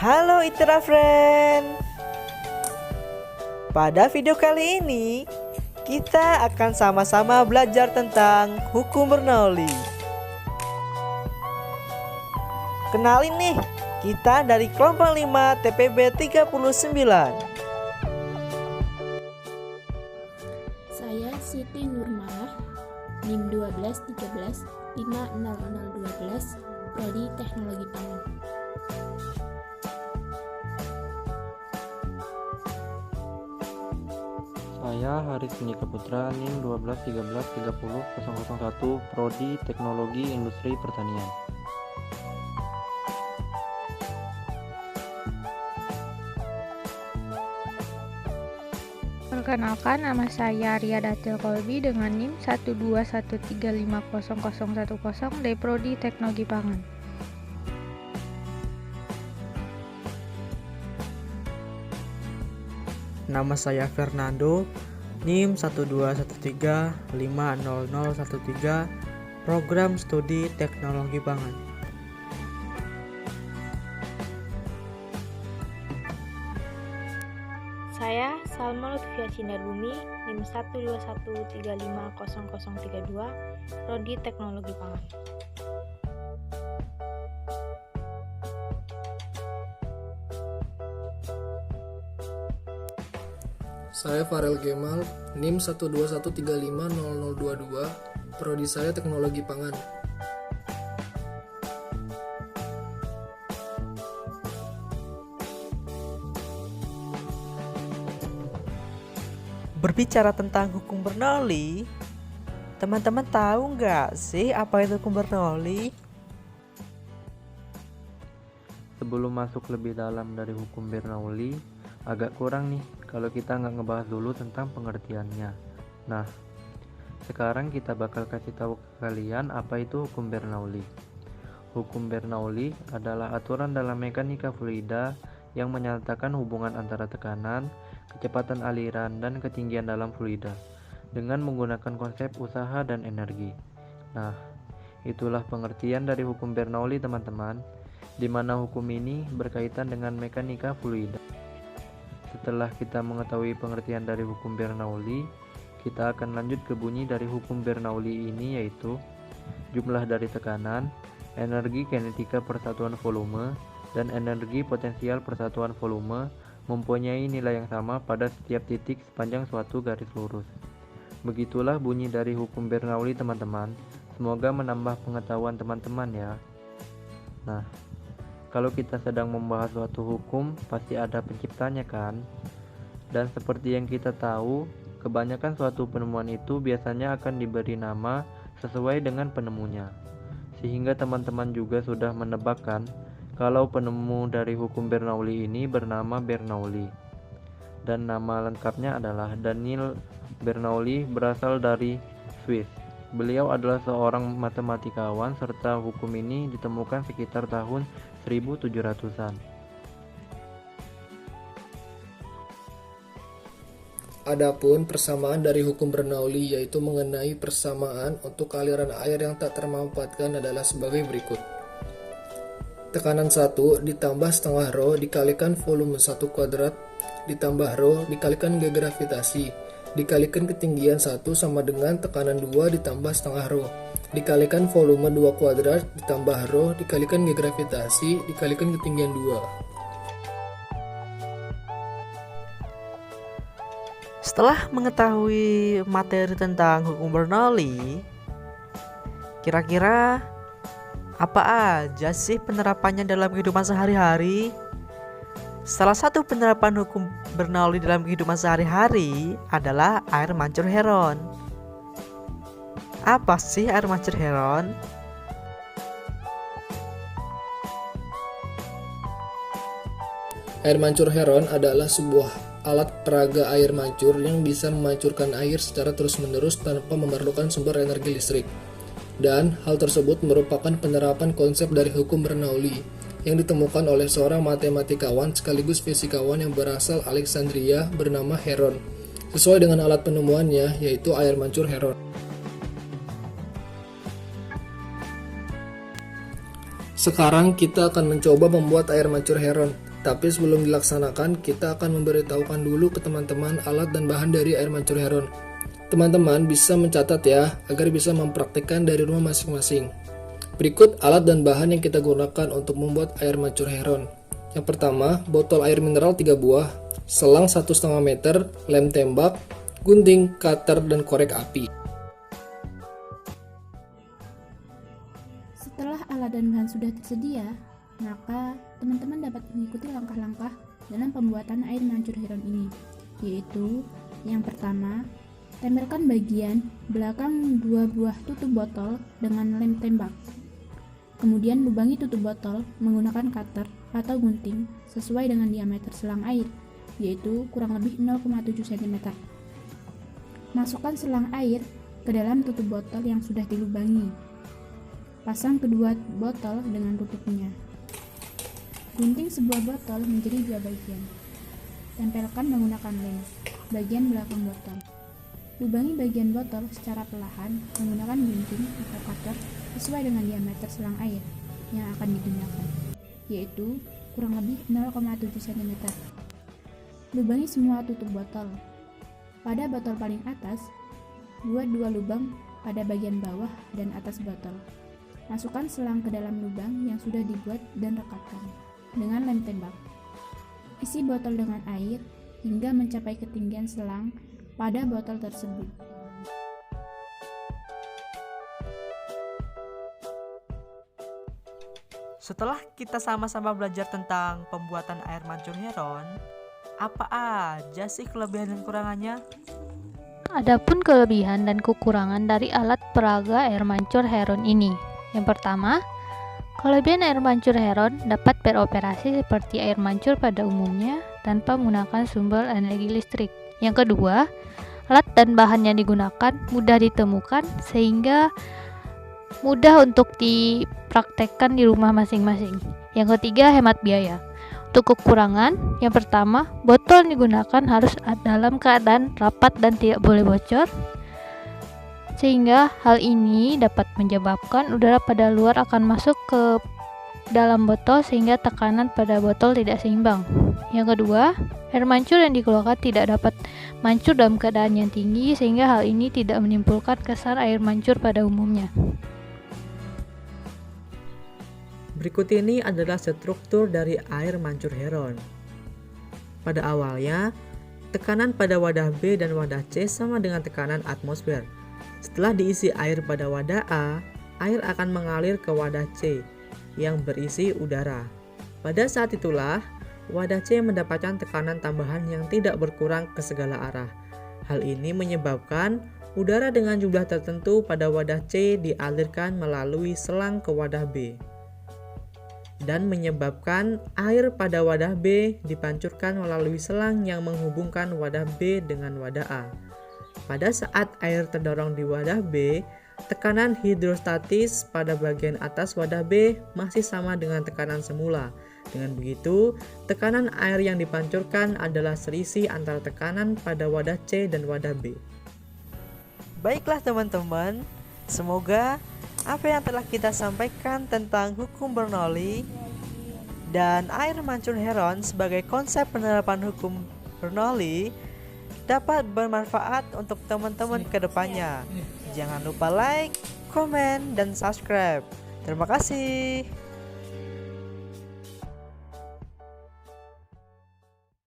Halo Itera Friend. Pada video kali ini kita akan sama-sama belajar tentang hukum Bernoulli. Kenalin nih, kita dari kelompok 5 TPB 39. Saya Siti Nurmalah, NIM 1213 50012, Prodi Teknologi Pangan. Saya Haris Punyika Putra, NIM 12133001, Prodi Teknologi Industri Pertanian. Perkenalkan, nama saya Ria Datil Kolbi dengan NIM 121350010 dari Prodi Teknologi Pangan. Nama saya Fernando, NIM 121350013, Program Studi Teknologi Pangan. Saya Salma Lutfia Cindarbumi, NIM 121350032, Prodi Teknologi Pangan. Saya Farel Gemal, NIM 121350022, Prodi saya Teknologi Pangan. Berbicara tentang hukum Bernoulli, teman-teman tahu nggak sih apa itu hukum Bernoulli? Sebelum masuk lebih dalam dari hukum Bernoulli, agak kurang nih kalau kita nggak ngebahas dulu tentang pengertiannya. Nah, sekarang kita bakal kasih tahu ke kalian apa itu hukum Bernoulli. Hukum Bernoulli adalah aturan dalam mekanika fluida yang menyatakan hubungan antara tekanan, kecepatan aliran, dan ketinggian dalam fluida dengan menggunakan konsep usaha dan energi. Nah, itulah pengertian dari hukum Bernoulli, teman-teman, di mana hukum ini berkaitan dengan mekanika fluida. Setelah kita mengetahui pengertian dari hukum Bernoulli, kita akan lanjut ke bunyi dari hukum Bernoulli ini, yaitu jumlah dari tekanan, energi kinetika persatuan volume, dan energi potensial persatuan volume mempunyai nilai yang sama pada setiap titik sepanjang suatu garis lurus. Begitulah bunyi dari hukum Bernoulli, teman-teman. Semoga menambah pengetahuan teman-teman ya. Nah, kalau kita sedang membahas suatu hukum, pasti ada penciptanya kan? Dan seperti yang kita tahu, kebanyakan suatu penemuan itu biasanya akan diberi nama sesuai dengan penemunya. Sehingga teman-teman juga sudah menebakkan kalau penemu dari hukum Bernoulli ini bernama Bernoulli. Dan nama lengkapnya adalah Daniel Bernoulli, berasal dari Swiss. Beliau adalah seorang matematikawan serta hukum ini ditemukan sekitar tahun 1700-an. Adapun persamaan dari hukum Bernoulli yaitu mengenai persamaan untuk aliran air yang tak termanfaatkan adalah sebagai berikut. Tekanan 1 ditambah setengah rho dikalikan volume 1 kuadrat ditambah rho dikalikan G gravitasi dikalikan ketinggian 1 sama dengan tekanan 2 ditambah setengah rho dikalikan volume 2 kuadrat ditambah rho dikalikan G gravitasi dikalikan ketinggian 2. Setelah mengetahui materi tentang hukum Bernoulli, kira-kira apa aja sih penerapannya dalam kehidupan sehari-hari? Salah satu penerapan hukum Bernoulli dalam kehidupan sehari-hari adalah air mancur heron. Apa sih air mancur heron? Air mancur heron adalah sebuah alat peraga air mancur yang bisa memancurkan air secara terus-menerus tanpa memerlukan sumber energi listrik. Dan hal tersebut merupakan penerapan konsep dari hukum Bernoulli yang ditemukan oleh seorang matematikawan sekaligus fisikawan yang berasal Alexandria bernama Heron, sesuai dengan alat penemuannya yaitu air mancur heron. Sekarang kita akan mencoba membuat air mancur heron. Tapi sebelum dilaksanakan, kita akan memberitahukan dulu ke teman-teman alat dan bahan dari air mancur heron. Teman-teman bisa mencatat ya, agar bisa mempraktikkan dari rumah masing-masing. Berikut alat dan bahan yang kita gunakan untuk membuat air mancur heron. Yang pertama, botol air mineral 3 buah, selang 1,5 meter, lem tembak, gunting, cutter, dan korek api. Setelah alat dan bahan sudah tersedia, maka teman-teman dapat mengikuti langkah-langkah dalam pembuatan air mancur heron ini, yaitu yang pertama, tempelkan bagian belakang 2 buah tutup botol dengan lem tembak. Kemudian lubangi tutup botol menggunakan cutter atau gunting sesuai dengan diameter selang air, yaitu kurang lebih 0,7 cm. Masukkan selang air ke dalam tutup botol yang sudah dilubangi. Pasang kedua botol dengan tutupnya. Gunting sebuah botol menjadi 2 bagian. Tempelkan menggunakan lem bagian belakang botol. Lubangi bagian botol secara perlahan menggunakan gunting atau cutter sesuai dengan diameter selang air yang akan digunakan, yaitu kurang lebih 0,7 cm. Lubangi semua tutup botol. Pada botol paling atas, buat 2 lubang pada bagian bawah dan atas botol. Masukkan selang ke dalam lubang yang sudah dibuat dan rekatkan dengan lem tembak. Isi botol dengan air hingga mencapai ketinggian selang pada botol tersebut. Setelah kita sama-sama belajar tentang pembuatan air mancur heron, apa aja sih kelebihan dan kekurangannya? Adapun kelebihan dan kekurangan dari alat peraga air mancur heron ini. Yang pertama, kelebihan air mancur heron dapat beroperasi seperti air mancur pada umumnya tanpa menggunakan sumber energi listrik. Yang kedua, alat dan bahan yang digunakan mudah ditemukan sehingga mudah untuk dipraktekkan di rumah masing-masing. Yang ketiga, hemat biaya. Untuk kekurangan, yang pertama, botol yang digunakan harus dalam keadaan rapat dan tidak boleh bocor, sehingga hal ini dapat menyebabkan udara pada luar akan masuk ke dalam botol sehingga tekanan pada botol tidak seimbang. Yang kedua, air mancur yang dikeluarkan tidak dapat mancur dalam keadaan yang tinggi sehingga hal ini tidak menimbulkan kesan air mancur pada umumnya. Berikut ini adalah struktur dari air mancur heron. Pada awalnya, tekanan pada wadah B dan wadah C sama dengan tekanan atmosfer. Setelah diisi air pada wadah A, air akan mengalir ke wadah C yang berisi udara. Pada saat itulah, wadah C mendapatkan tekanan tambahan yang tidak berkurang ke segala arah. Hal ini menyebabkan udara dengan jumlah tertentu pada wadah C dialirkan melalui selang ke wadah B, dan menyebabkan air pada wadah B dipancurkan melalui selang yang menghubungkan wadah B dengan wadah A. Pada saat air terdorong di wadah B, tekanan hidrostatis pada bagian atas wadah B masih sama dengan tekanan semula. Dengan begitu, tekanan air yang dipancurkan adalah selisih antara tekanan pada wadah C dan wadah B. Baiklah teman-teman, semoga apa yang telah kita sampaikan tentang hukum Bernoulli dan air mancur heron sebagai konsep penerapan hukum Bernoulli dapat bermanfaat untuk teman-teman ke depannya. Jangan lupa like, komen, dan subscribe. Terima kasih.